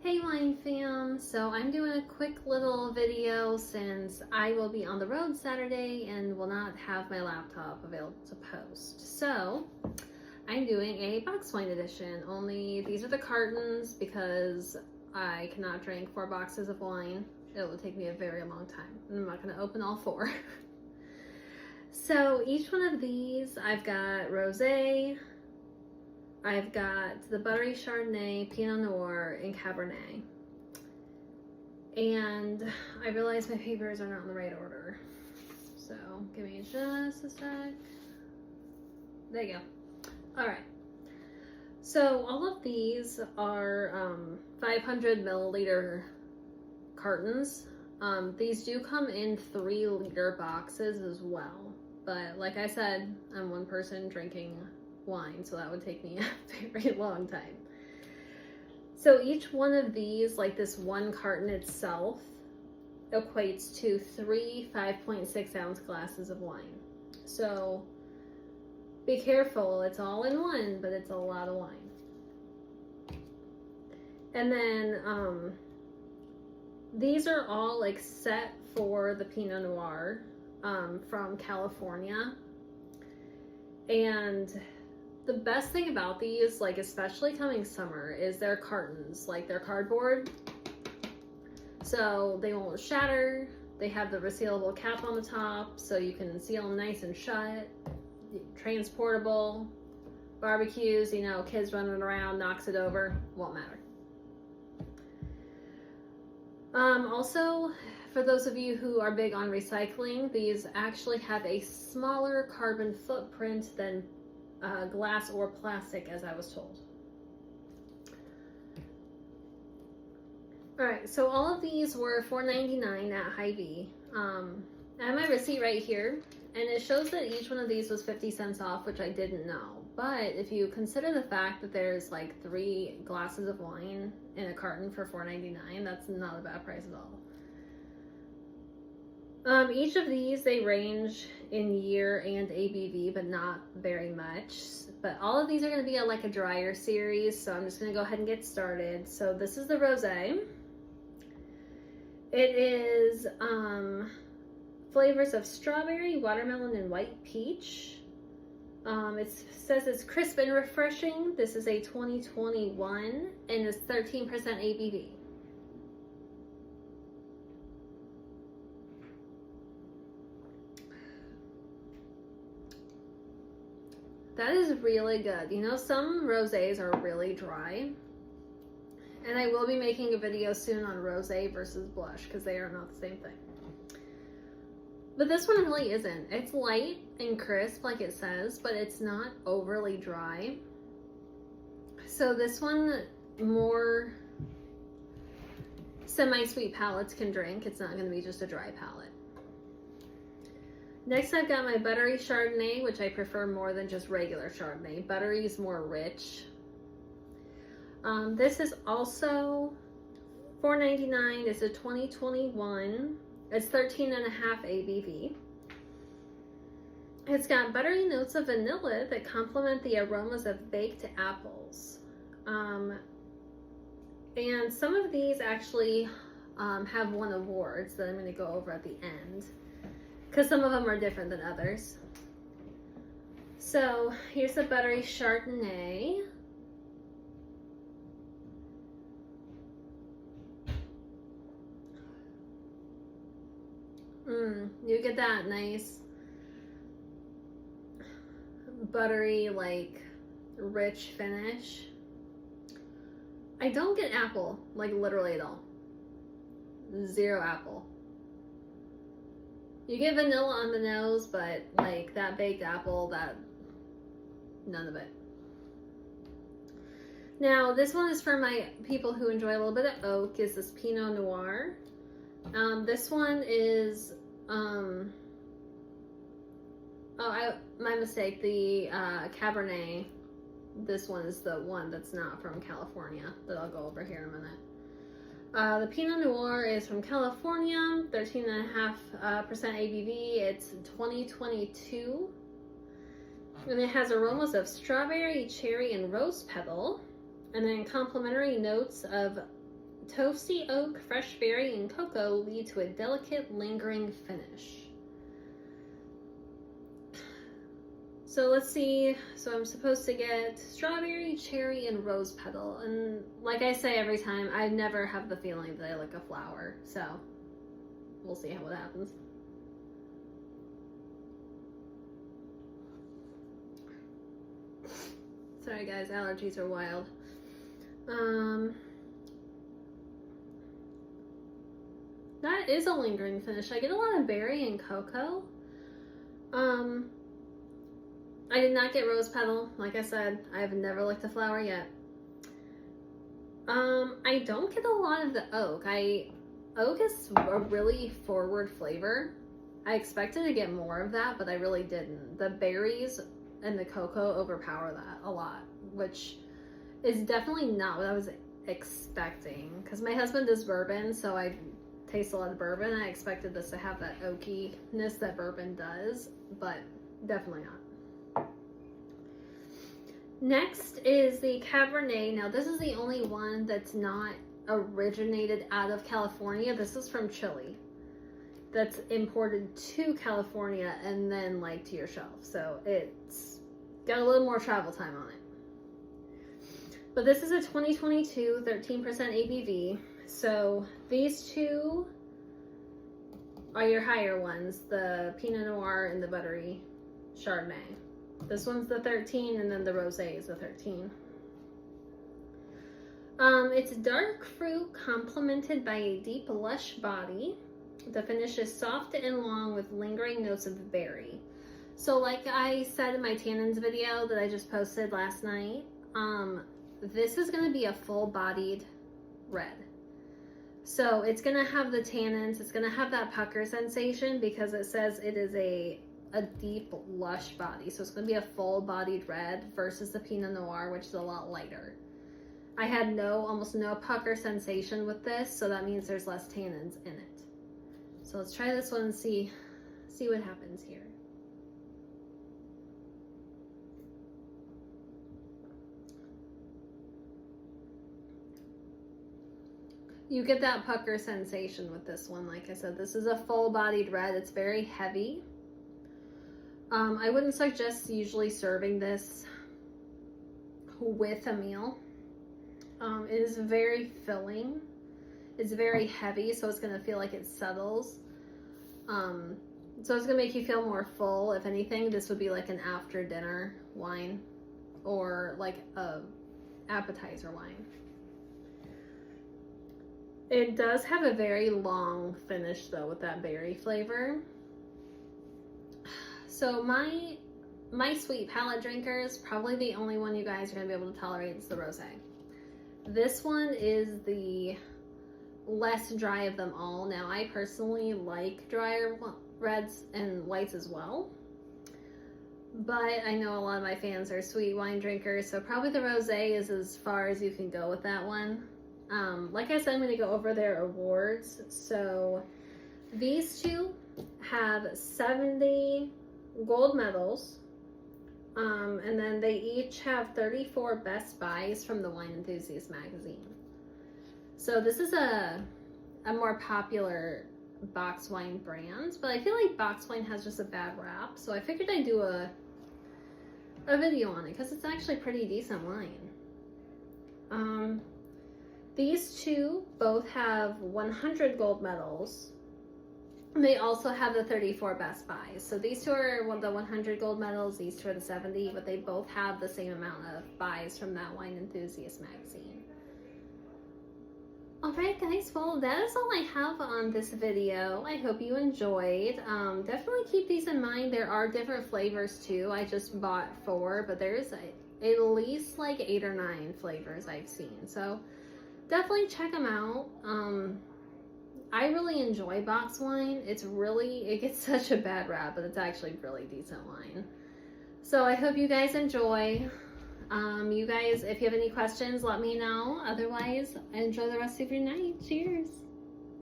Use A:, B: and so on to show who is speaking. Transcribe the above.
A: Hey wine fam, so I'm doing a quick little video since I will be on the road Saturday and will not have my laptop available to post. So I'm doing a box wine edition, only these are the cartons because I cannot drink 4 boxes of wine. It will take me a very long time. I'm not going to open all 4. So each one of these, I've got rosé, I've got the buttery Chardonnay, Pinot Noir, and Cabernet. And I realize my papers are not in the right order. So give me just a sec. There you go. All right. So all of these are 500 milliliter cartons. These do come in 3-liter boxes as well. But like I said, I'm one person drinking wine, so that would take me a very long time. So each one of these, like this one carton itself, equates to 3 5.6 ounce glasses of wine. So be careful, it's all in one, but it's a lot of wine. And then these are all like set for the Pinot Noir from California. And the best thing about these, like especially coming summer, is their cartons, like they're cardboard. So they won't shatter. They have the resealable cap on the top, so you can seal them nice and shut. Transportable. Barbecues, you know, kids running around, knocks it over, won't matter. Also, for those of you who are big on recycling, these actually have a smaller carbon footprint than glass or plastic, as I was told. Alright, so all of these were $4.99 at Hy-Vee. I have my receipt right here, and it shows that each one of these was 50 cents off, which I didn't know. But if you consider the fact that there's like 3 glasses of wine in a carton for $4.99, that's not a bad price at all. Each of these, they range in year and ABV, but not very much. But all of these are going to be like a drier series, so I'm just going to go ahead and get started. So this is the rosé. It is flavors of strawberry, watermelon, and white peach. It says it's crisp and refreshing. This is a 2021 and it's 13% ABV. That is really good. You know, some rosés are really dry. And I will be making a video soon on rosé versus blush because they are not the same thing. But this one really isn't. It's light and crisp like it says, but it's not overly dry. So this one, more semi-sweet palates can drink. It's not going to be just a dry palate. Next, I've got my buttery Chardonnay, which I prefer more than just regular Chardonnay. Buttery is more rich. This is also $4.99. It's a 2021. It's 13.5 ABV. It's got buttery notes of vanilla that complement the aromas of baked apples. And some of these actually have won awards that I'm going to go over at the end, because some of them are different than others. So here's the buttery Chardonnay. You get that nice buttery, like rich finish. I don't get apple, like literally at all. 0 apple. You get vanilla on the nose, but like that baked apple, none of it. Now, this one is for my people who enjoy a little bit of oak, is this Pinot Noir. This one is, my mistake, the Cabernet. This one is the one that's not from California that I'll go over here in a minute. The Pinot Noir is from California, 13.5% ABV. It's 2022. And it has aromas of strawberry, cherry, and rose petal. And then complementary notes of Toasty oak, fresh berry, and cocoa lead to a delicate, lingering finish. So let's see. So I'm supposed to get strawberry, cherry, and rose petal. And like I say every time, I never have the feeling that I like a flower. So we'll see how it happens. Sorry guys, allergies are wild. That is a lingering finish. I get a lot of berry and cocoa. I did not get rose petal. Like I said, I have never licked a flower yet. I don't get a lot of the oak. Oak is a really forward flavor. I expected to get more of that, but I really didn't. The berries and the cocoa overpower that a lot, which is definitely not what I was expecting. Because my husband does bourbon, so I taste a lot of bourbon. I expected this to have that oakiness that bourbon does, but definitely not. Next is the Cabernet. Now this is the only one that's not originated out of California. This is from Chile. That's imported to California and then like to your shelf. So it's got a little more travel time on it. But this is a 2022 13% ABV. So these two are your higher ones, the Pinot Noir and the buttery Chardonnay. This one's the 13, and then the rosé is the 13. It's dark fruit complemented by a deep, lush body. The finish is soft and long with lingering notes of berry. So like I said in my tannins video that I just posted last night, this is going to be a full-bodied red. So it's going to have the tannins, it's going to have that pucker sensation because it says it is a deep, lush body. So it's going to be a full-bodied red versus the Pinot Noir, which is a lot lighter. I had almost no pucker sensation with this, so that means there's less tannins in it. So let's try this one and see what happens here. You get that pucker sensation with this one. Like I said, this is a full-bodied red. It's very heavy. I wouldn't suggest usually serving this with a meal. It is very filling. It's very heavy, so it's going to feel like it settles. So it's going to make you feel more full. If anything, this would be like an after dinner wine or like a appetizer wine. It does have a very long finish though with that berry flavor. So my sweet palate drinkers, probably the only one you guys are going to be able to tolerate is the rosé. This one is the less dry of them all. Now, I personally like drier reds and whites as well. But I know a lot of my fans are sweet wine drinkers, so probably the rosé is as far as you can go with that one. Like I said, I'm going to go over their awards. So these two have 70 gold medals. And then they each have 34 best buys from the Wine Enthusiast magazine. So this is a more popular box wine brand, but I feel like box wine has just a bad rap. So I figured I'd do a video on it because it's actually pretty decent wine. These two both have 100 gold medals. They also have the 34 best buys. So these two are the 100 gold medals, these two are the 70, but they both have the same amount of buys from that Wine Enthusiast magazine. Alright guys, well that is all I have on this video. I hope you enjoyed. Definitely keep these in mind. There are different flavors too. I just bought 4, but there's at least like 8 or 9 flavors I've seen. So definitely check them out. I really enjoy box wine. It gets such a bad rap, but it's actually really decent wine. So I hope you guys enjoy. You guys, if you have any questions, let me know. Otherwise, enjoy the rest of your night. Cheers.